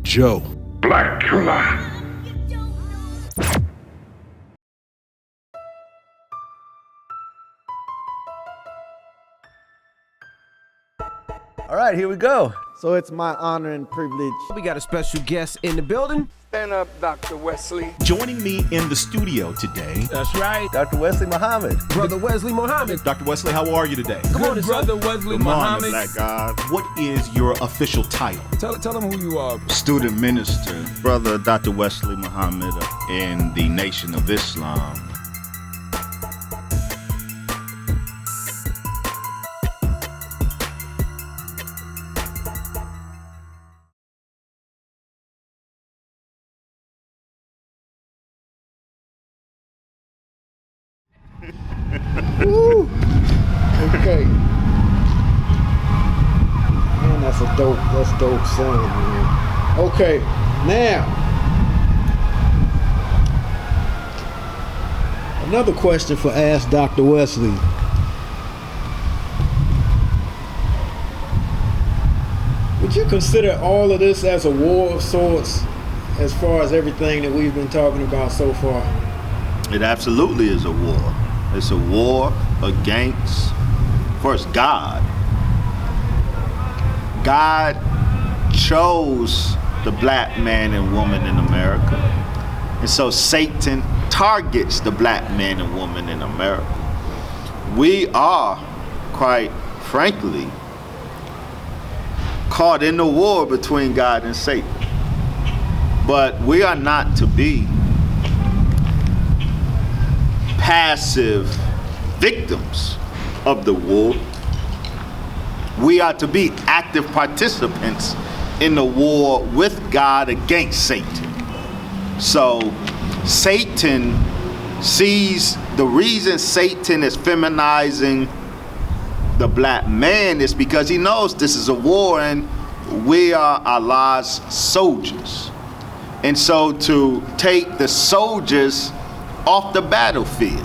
Joe. Blacula. All right, here we go. So it's my honor and privilege. We got a special guest in the building. Stand up, Dr. Wesley. Joining me in the studio today, That's right. Dr. Wesley Muhammad. Brother Wesley Muhammad. Dr. Wesley, how are you today? Good morning, Brother sir. Wesley Good morning, Muhammad. Black God. What is your official title? Tell them who you are. Student minister, Brother Dr. Wesley Muhammad in the Nation of Islam. Woo. Okay. Man, that's dope song, man. Okay, now another question for Ask Dr. Wesley. Would you consider all of this as a war of sorts, as far as everything that we've been talking about so far? It absolutely is a war. It's a war against, first, God. God chose the black man and woman in America. And so Satan targets the black man and woman in America. We are, quite frankly, caught in the war between God and Satan. But we are not to be passive victims of the war. We are to be active participants in the war with God against Satan. So Satan sees, the reason Satan is feminizing the black man is because he knows this is a war and we are Allah's soldiers. And so to take the soldiers off the battlefield,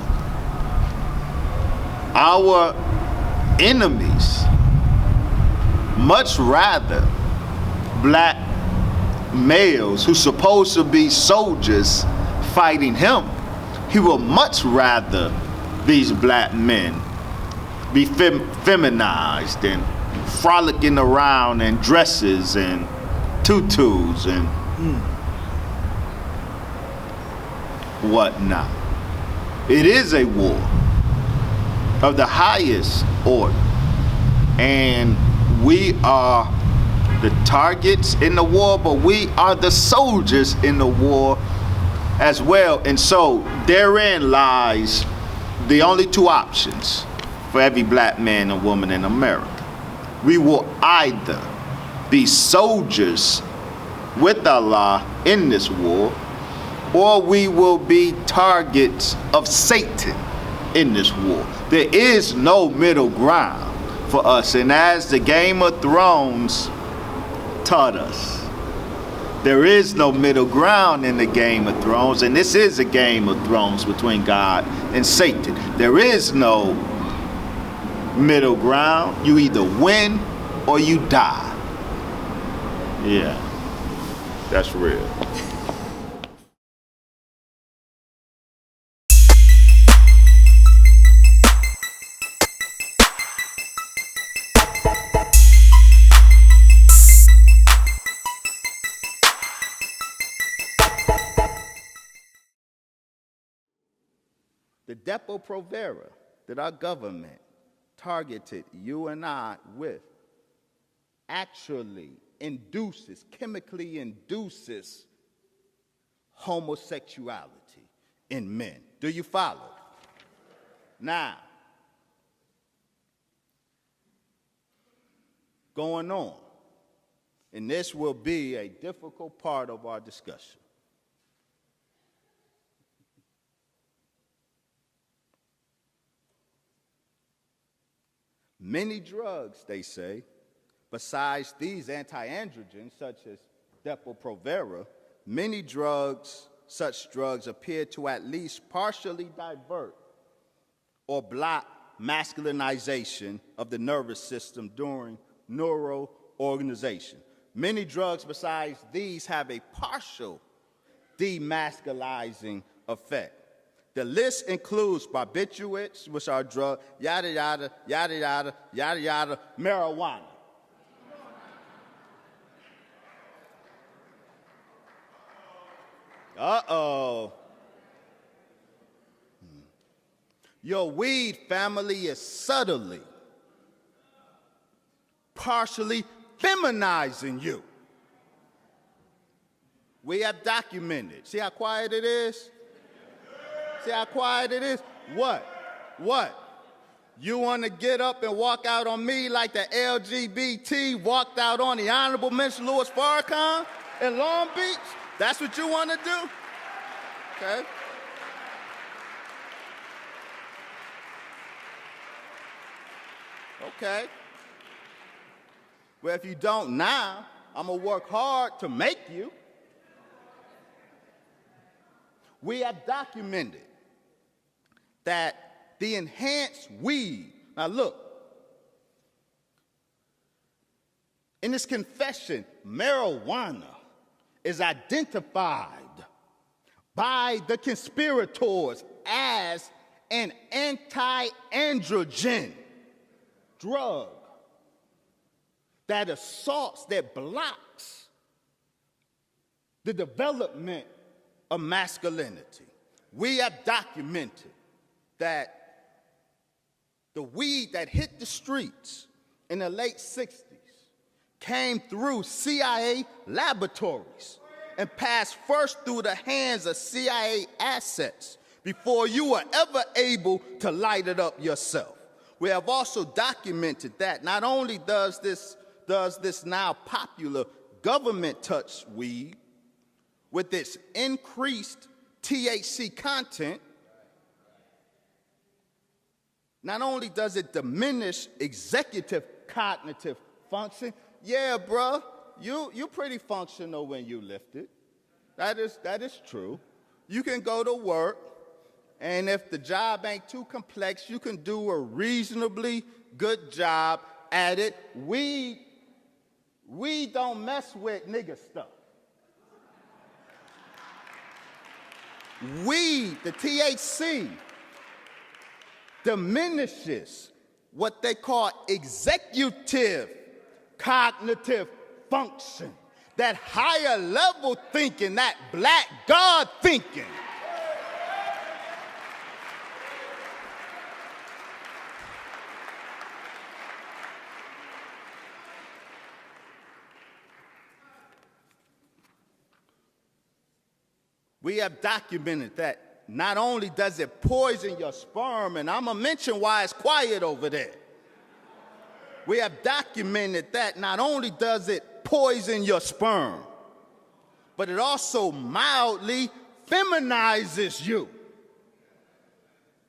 our enemies much rather black males who's supposed to be soldiers fighting him. He will much rather these black men be feminized and frolicking around in dresses and tutus and whatnot. It is a war of the highest order, and we are the targets in the war, but we are the soldiers in the war as well. And so therein lies the only two options for every black man and woman in America. We will either be soldiers with Allah in this war, or we will be targets of Satan in this war. There is no middle ground for us, and as the Game of Thrones taught us, there is no middle ground in the Game of Thrones, and this is a Game of Thrones between God and Satan. There is no middle ground. You either win or you die. Yeah, that's real. The Depo-Provera that our government targeted you and I with actually chemically induces homosexuality in men. Do you follow? Now, going on, and this will be a difficult part of our discussion. Many drugs, they say, besides these anti-androgens such as Depo-Provera, many drugs, such drugs appear to at least partially divert or block masculinization of the nervous system during neuroorganization. Many drugs besides these have a partial demasculizing effect. The list includes barbiturates, which are drugs, yada, yada, yada, yada, yada, yada, marijuana. Uh-oh. Your weed family is subtly, partially feminizing you. We have documented. See how quiet it is? See how quiet it is? What? You want to get up and walk out on me like the LGBT walked out on the Honorable Minister Louis Farrakhan in Long Beach? That's what you want to do? Okay. Okay. Well, if you don't now, I'm going to work hard to make you. We have documented that the enhanced weed, now look, in this confession, marijuana is identified by the conspirators as an anti-androgen drug that assaults, that blocks the development of masculinity. We have documented that the weed that hit the streets in the late 60s came through CIA laboratories and passed first through the hands of CIA assets before you were ever able to light it up yourself. We have also documented that not only does this now popular government-touched weed with its increased THC content, not only does it diminish executive cognitive function, yeah, bruh, you pretty functional when you lift it. That is true. You can go to work, and if the job ain't too complex, you can do a reasonably good job at it. We don't mess with nigga stuff. Weed, the THC, diminishes what they call executive cognitive function, that higher level thinking, that black God thinking. We have documented that not only does it poison your sperm, and I'm going to mention why it's quiet over there. We have documented that not only does it poison your sperm, but it also mildly feminizes you.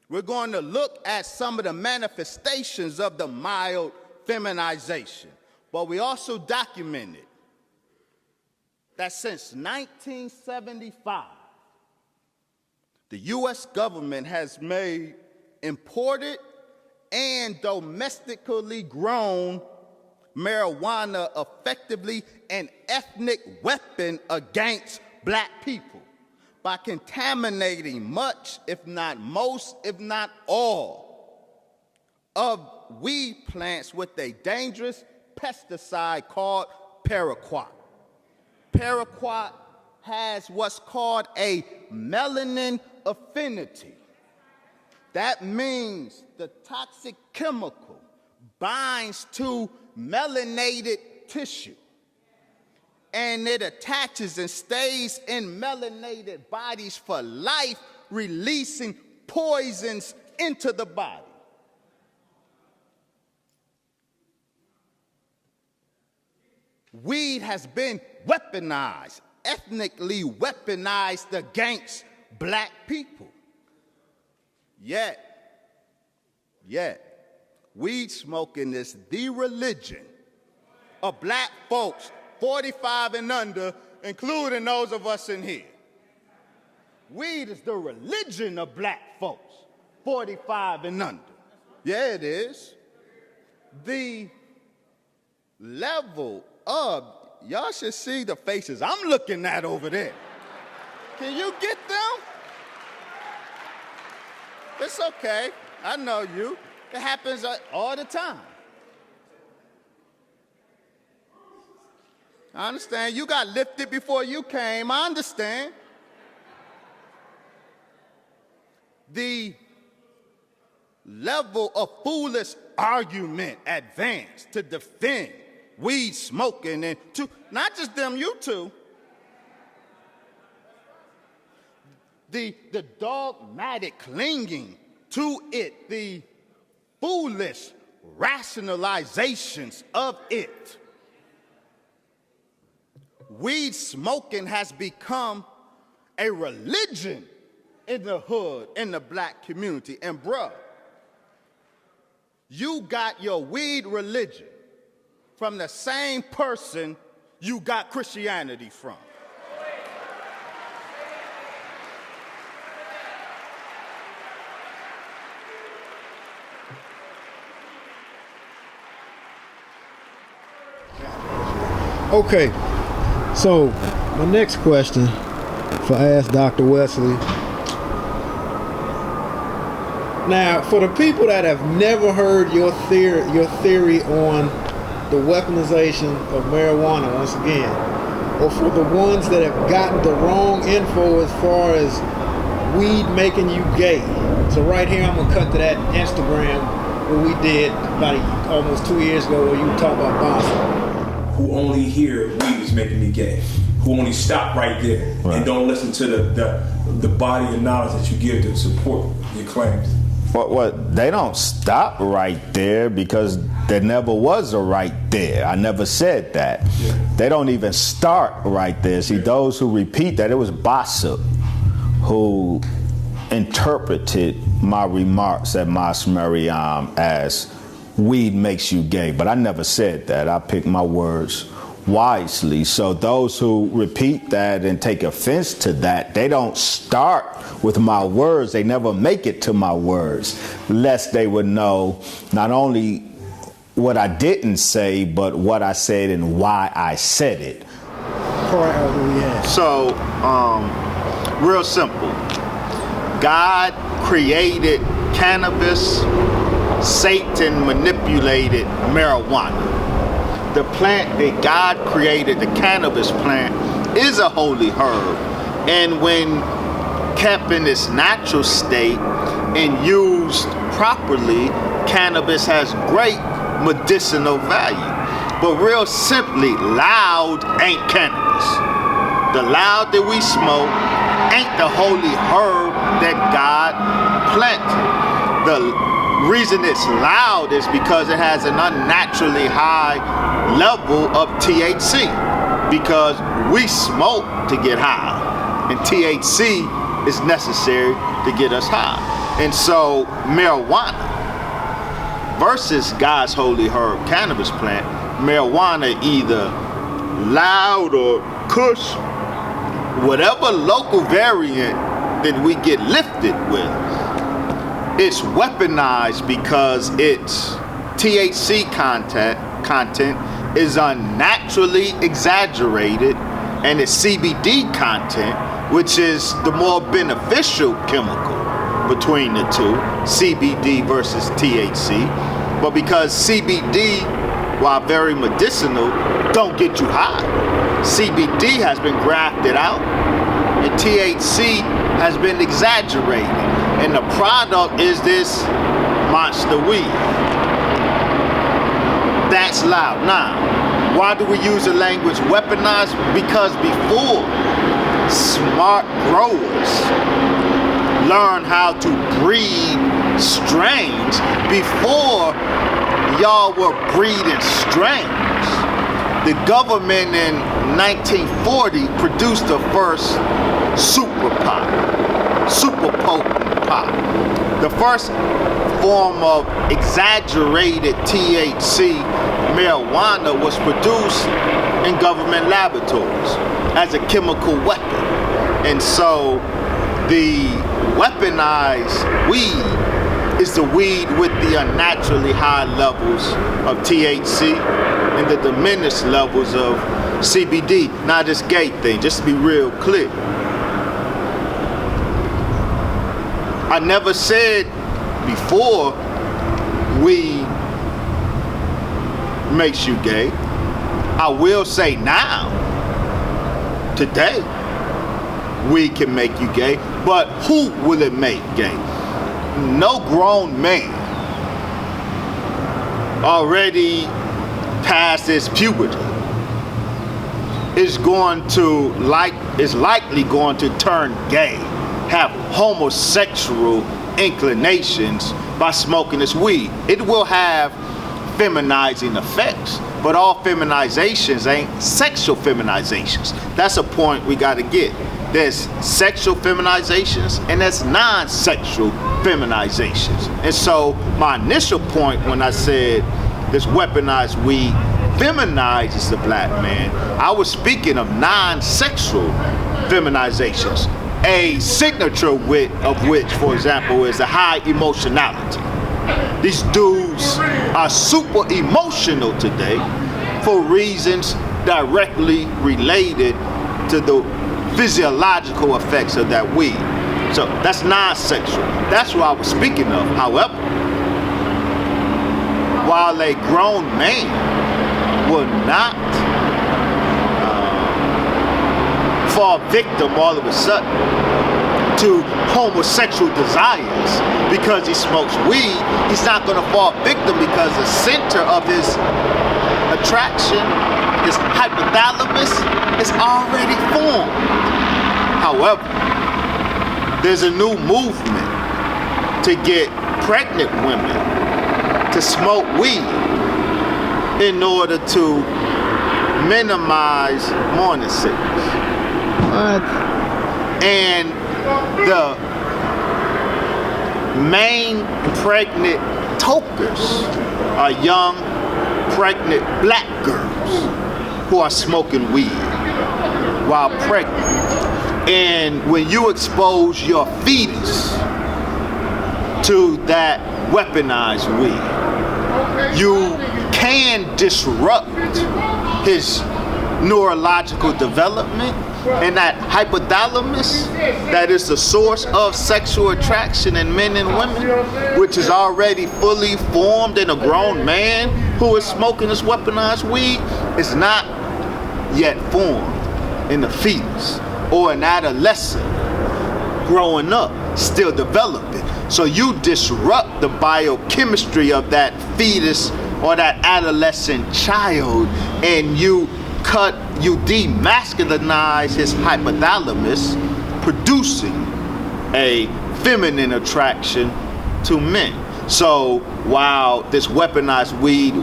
We're going to look at some of the manifestations of the mild feminization, but we also documented that since 1975, the U.S. government has made imported and domestically grown marijuana effectively an ethnic weapon against black people by contaminating much, if not most, if not all, of weed plants with a dangerous pesticide called paraquat. Paraquat has what's called a melanin affinity. That means the toxic chemical binds to melanated tissue, and it attaches and stays in melanated bodies for life, releasing poisons into the body. Weed has been weaponized, ethnically weaponized against black people. Yet, weed smoking is the religion of black folks 45 and under, including those of us in here. Weed is the religion of black folks 45 and under. Yeah, it is. The level of y'all should see the faces I'm looking at over there. Can you get them? It's okay. I know you. It happens all the time. I understand. You got lifted before you came. I understand. The level of foolish argument advanced to defend weed smoking and to not just them, you two. The dogmatic clinging to it, the foolish rationalizations of it. Weed smoking has become a religion in the hood, in the black community. And bruh, you got your weed religion from the same person you got Christianity from. Okay, so my next question for Ask Dr. Wesley. Now, for the people that have never heard your theory on the weaponization of marijuana, once again, or for the ones that have gotten the wrong info as far as weed making you gay. So right here, I'm gonna cut to that Instagram where we did about almost 2 years ago, where you talk about Boston. Who only hear weed is making me gay, who only stop right there and don't listen to the body of knowledge that you give to support your claims. What they don't stop right there because there never was a right there. I never said that. Yeah. They don't even start right there. See, those who repeat that, it was Bossip who interpreted my remarks at Mas Mariam as weed makes you gay, but I never said that. I picked my words wisely. So those who repeat that and take offense to that, they don't start with my words. They never make it to my words, lest they would know not only what I didn't say, but what I said and why I said it. So, real simple. God created cannabis. Satan manipulated marijuana. The plant that God created, the cannabis plant, is a holy herb. And when kept in its natural state and used properly, cannabis has great medicinal value. But real simply, loud ain't cannabis. The loud that we smoke ain't the holy herb that God planted. The reason it's loud is because it has an unnaturally high level of THC, because we smoke to get high, and THC is necessary to get us high. And so marijuana versus God's holy herb cannabis plant, marijuana either loud or kush, whatever local variant that we get lifted with, it's weaponized because its THC content is unnaturally exaggerated, and its CBD content, which is the more beneficial chemical between the two, CBD versus THC. But because CBD, while very medicinal, don't get you high, CBD has been grafted out, and THC has been exaggerated. And the product is this monster weed. That's loud. Now, why do we use the language weaponized? Because before, smart growers learn how to breed strains before y'all were breeding strains. The government in 1940 produced the first super potent pot. The first form of exaggerated THC marijuana was produced in government laboratories as a chemical weapon. And so the weaponized weed is the weed with the unnaturally high levels of THC and the diminished levels of CBD, not this gay thing, just to be real clear. I never said before weed makes you gay. I will say now, today, weed can make you gay, but who will it make gay? No grown man already past his puberty is likely going to turn gay, have homosexual inclinations by smoking this weed. It will have feminizing effects, but all feminizations ain't sexual feminizations. That's a point we got to get. There's sexual feminizations and there's non-sexual feminizations. And so my initial point when I said this weaponized weed feminizes the black man, I was speaking of non-sexual feminizations. A signature of which, for example, is a high emotionality. These dudes are super emotional today for reasons directly related to the physiological effects of that weed. So that's non-sexual. That's what I was speaking of. However, while a grown man will not fall victim all of a sudden to homosexual desires because he smokes weed, he's not going to fall victim because the center of his attraction, his hypothalamus, is already formed. However, there's a new movement to get pregnant women to smoke weed in order to minimize morning sickness. What? And the main pregnant tokers are young, pregnant black girls who are smoking weed while pregnant. And when you expose your fetus to that weaponized weed, you can disrupt his neurological development, and that hypothalamus that is the source of sexual attraction in men and women, which is already fully formed in a grown man who is smoking this weaponized weed, is not yet formed in the fetus or an adolescent growing up, still developing. So you disrupt the biochemistry of that fetus or that adolescent child, and you demasculinize his hypothalamus, producing a feminine attraction to men. So while this weaponized weed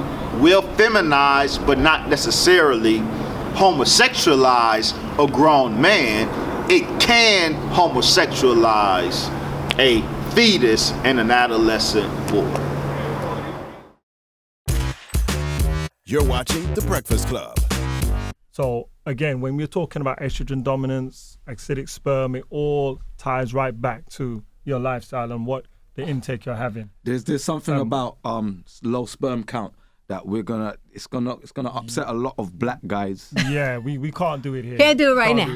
will feminize, but not necessarily homosexualize a grown man, it can homosexualize a fetus and an adolescent boy. You're watching The Breakfast Club. So again, when we're talking about estrogen dominance, acidic sperm, it all ties right back to your lifestyle and what the intake you're having. There's something about low sperm count that it's gonna upset a lot of black guys. Yeah, we can't do it here. Can't do it right now.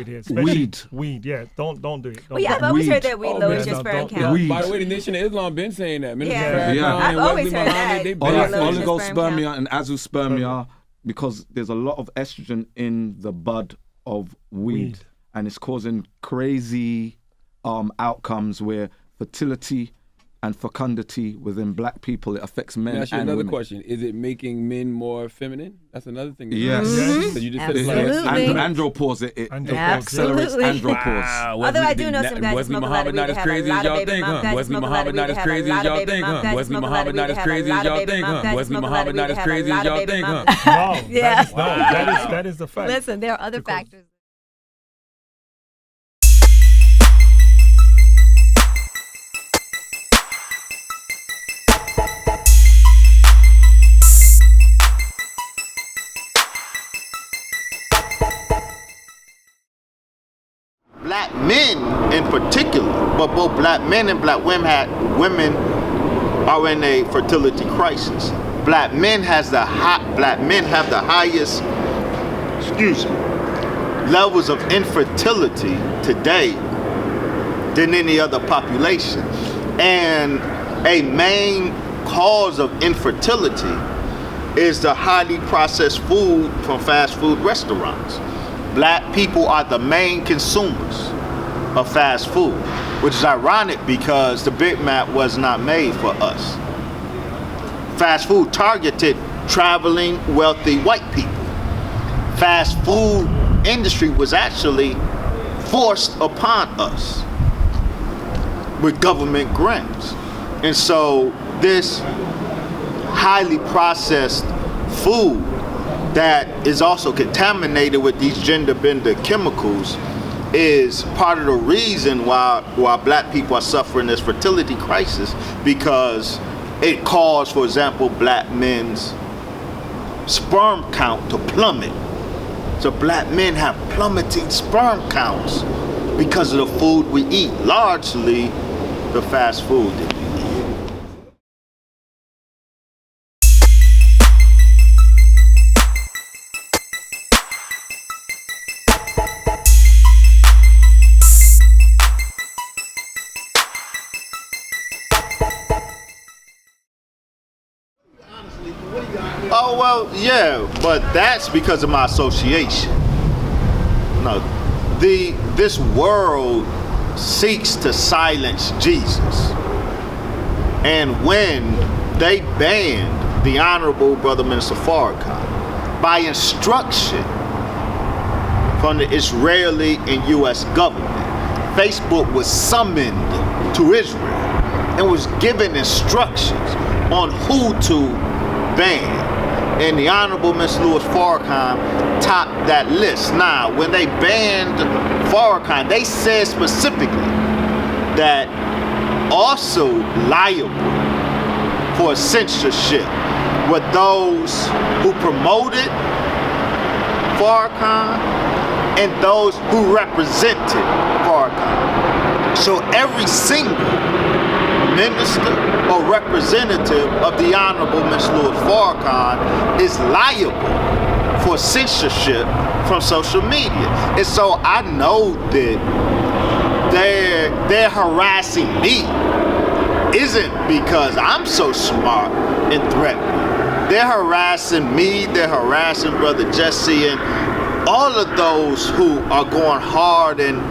Weed, yeah. Don't do it. Well, yeah, I've always heard that weed lowers your sperm count. By the way, the Nation of Islam been saying that. I've always heard that. Oligospermia and azoospermia, because there's a lot of estrogen in the bud of weed. And it's causing crazy outcomes where fertility and fecundity within black people, it affects men and women. Another question. Is it making men more feminine? That's another thing. Yes. So you just said andropause, it accelerates andropause. Wow. Although I do know some guys Wesley Muhammad not as crazy as y'all think, huh? Wesley Muhammad not as crazy as y'all think, huh? Wesley Muhammad not as crazy as y'all think, huh? Wesley Muhammad not as crazy as y'all think, huh? That is the fact. Listen, there are other factors. Black men in particular, but both black men and black women are in a fertility crisis. Black men have the highest levels of infertility today than any other population. And a main cause of infertility is the highly processed food from fast food restaurants. Black people are the main consumers of fast food, which is ironic because the Big Mac was not made for us. Fast food targeted traveling wealthy white people. Fast food industry was actually forced upon us with government grants. And so this highly processed food that is also contaminated with these gender bender chemicals is part of the reason why black people are suffering this fertility crisis, because it caused, for example, black men's sperm count to plummet. So black men have plummeting sperm counts because of the food we eat, largely the fast food that we eat. Oh, well, yeah, but that's because of my association. No, this world seeks to silence Jesus. And when they banned the Honorable Brother Minister Farrakhan by instruction from the Israeli and U.S. government, Facebook was summoned to Israel and was given instructions on who to ban. And the Honorable Mr. Louis Farrakhan topped that list. Now, when they banned Farrakhan, they said specifically that also liable for censorship were those who promoted Farrakhan and those who represented Farrakhan. So every single minister or representative of the Honorable Ms. Louis Farrakhan is liable for censorship from social media. And so I know that they're harassing me isn't because I'm so smart and threatening. They're harassing me, they're harassing Brother Jesse and all of those who are going hard and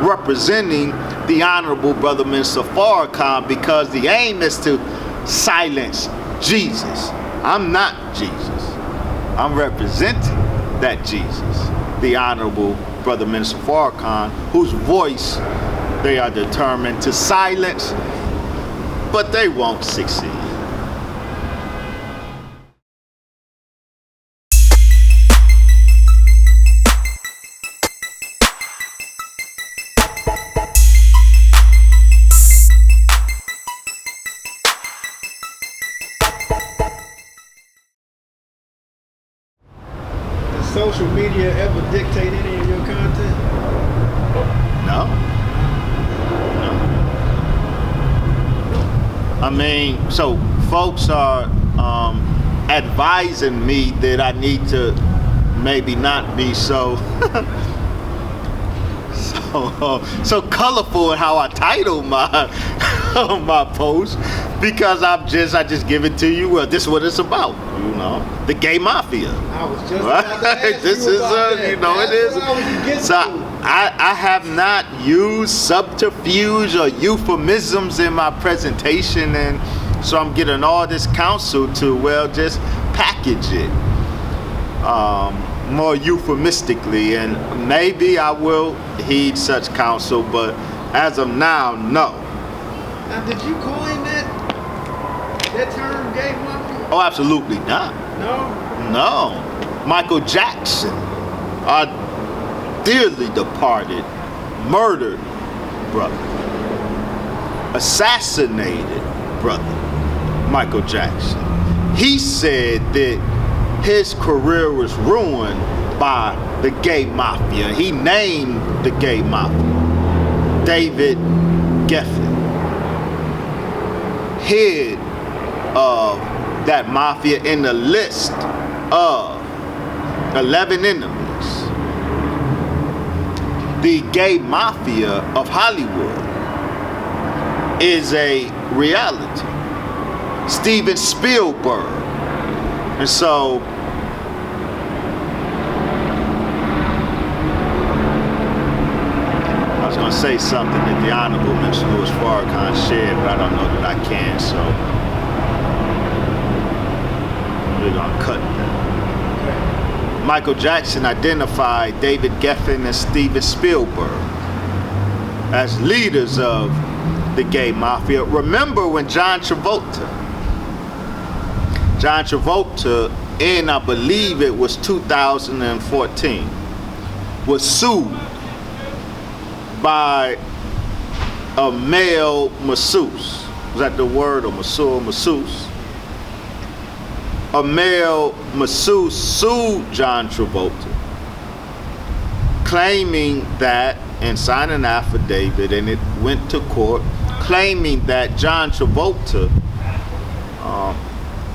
representing the Honorable Brother Minister Farrakhan, because the aim is to silence Jesus. I'm not Jesus. I'm representing that Jesus, the Honorable Brother Minister Farrakhan, whose voice they are determined to silence, but they won't succeed. Social media ever dictate any of your content? No. I mean, so folks are advising me that I need to maybe not be so so colorful in how I title my my post, because I just give it to you. Well, this is what it's about, you know, the gay mafia. I was just about to ask this you is about that. you know, That's it is. what I was getting So to. I have not used subterfuge or euphemisms in my presentation, and so I'm getting all this counsel to, well, just package it more euphemistically, and maybe I will heed such counsel, but as of now, no. Now, did you coin that term, gay mafia? Oh, absolutely not. No? No. Michael Jackson, our dearly departed, murdered brother, assassinated brother, Michael Jackson. He said that his career was ruined by the gay mafia. He named the gay mafia David Geffen, head of that mafia, in the list of 11 enemies the gay mafia of Hollywood is a reality. Steven Spielberg. And so I was going to say something that the Honorable Mr. Louis Farrakhan shared, but I don't know that I can, so we're going to cut that. Michael Jackson identified David Geffen and Steven Spielberg as leaders of the gay mafia. Remember when John Travolta, in I believe it was 2014, was sued by a male masseuse. Was that the word, or masseuse? A male masseuse sued John Travolta, claiming that, and signed an affidavit, and it went to court, claiming that John Travolta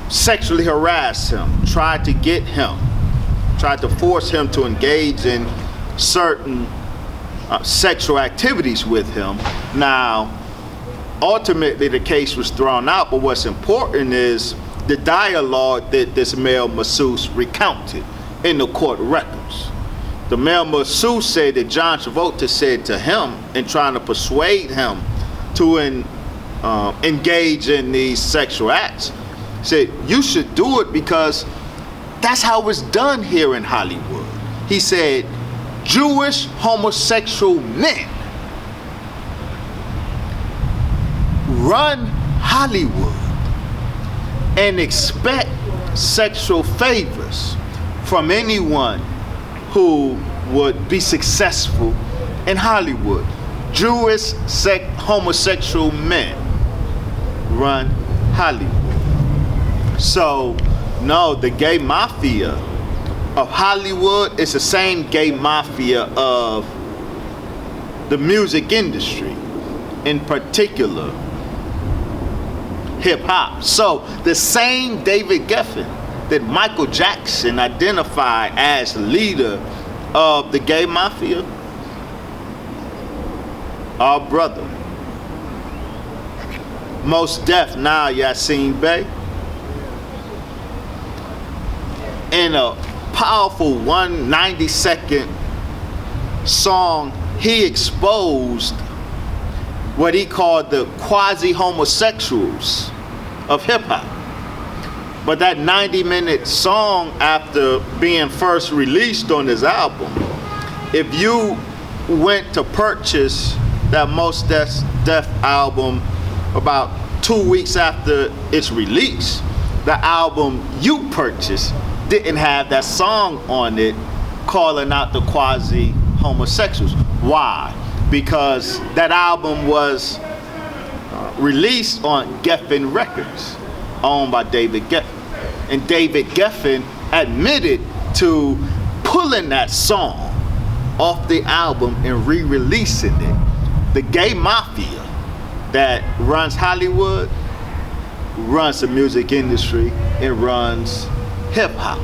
sexually harassed him, tried to force him to engage in certain sexual activities with him. Now, ultimately the case was thrown out, but what's important is the dialogue that this male masseuse recounted in the court records. The male masseuse said that John Travolta said to him, in trying to persuade him to engage in these sexual acts, said, "You should do it because that's how it's done here in Hollywood." He said, "Jewish homosexual men run Hollywood and expect sexual favors from anyone who would be successful in Hollywood. Jewish homosexual men run Hollywood." So, no, the gay mafia of Hollywood is the same gay mafia of the music industry, in particular hip hop. So the same David Geffen that Michael Jackson identified as leader of the gay mafia, our brother, Mos Def, now Yasin Bey, in a powerful 190-second song, he exposed what he called the quasi-homosexuals of hip-hop. But that 90-minute song, after being first released on his album, if you went to purchase that Mos Def album about 2 weeks after its release, the album you purchased didn't have that song on it calling out the quasi-homosexuals. Why? Because that album was released on Geffen Records, owned by David Geffen. And David Geffen admitted to pulling that song off the album and re-releasing it. The gay mafia that runs Hollywood runs the music industry and runs hip hop.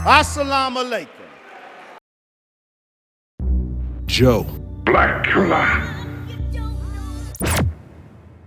Assalamu alaikum. Joe. Blacula.